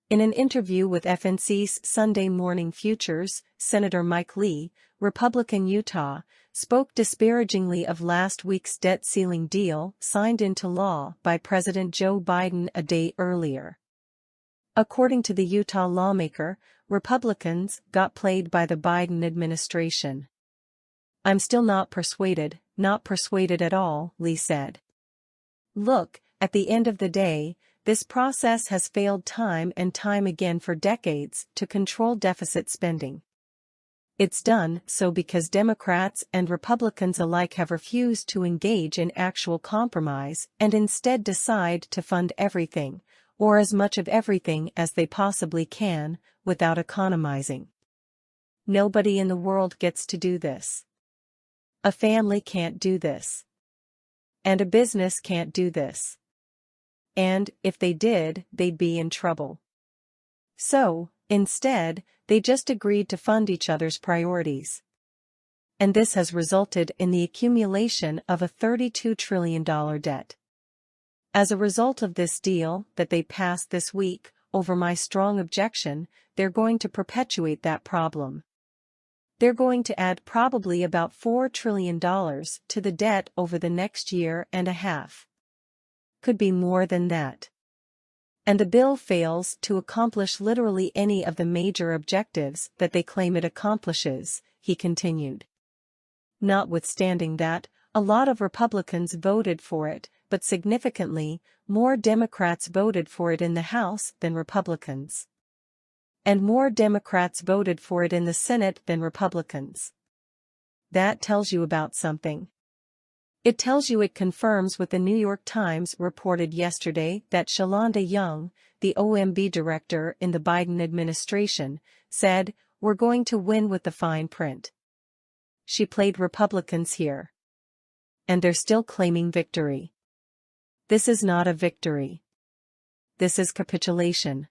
In an interview with FNC's Sunday Morning Futures, Senator Mike Lee, Republican Utah, spoke disparagingly of last week's debt ceiling deal signed into law by President Joe Biden a day earlier. According to the Utah lawmaker, Republicans got played by the Biden administration. "I'm still not persuaded at all," Lee said. "Look, at the end of the day, this process has failed time and time again for decades to control deficit spending. It's done so because Democrats and Republicans alike have refused to engage in actual compromise and instead decide to fund everything, or as much of everything as they possibly can, without economizing. Nobody in the world gets to do this. A family can't do this. And a business can't do this. And, if they did, they'd be in trouble. So, instead, they just agreed to fund each other's priorities. And this has resulted in the accumulation of a $32 trillion debt. As a result of this deal that they passed this week, over my strong objection, they're going to perpetuate that problem. They're going to add probably about $4 trillion to the debt over the next year and a half. Could be more than that. And the bill fails to accomplish literally any of the major objectives that they claim it accomplishes," he continued. Notwithstanding that, a lot of Republicans voted for it, but significantly, more Democrats voted for it in the House than Republicans. And more Democrats voted for it in the Senate than Republicans. That tells you about something. It tells you it confirms what the New York Times reported yesterday that Shalonda Young, the OMB director in the Biden administration, said, "We're going to win with the fine print." She played Republicans here. And they're still claiming victory. This is not a victory. This is capitulation.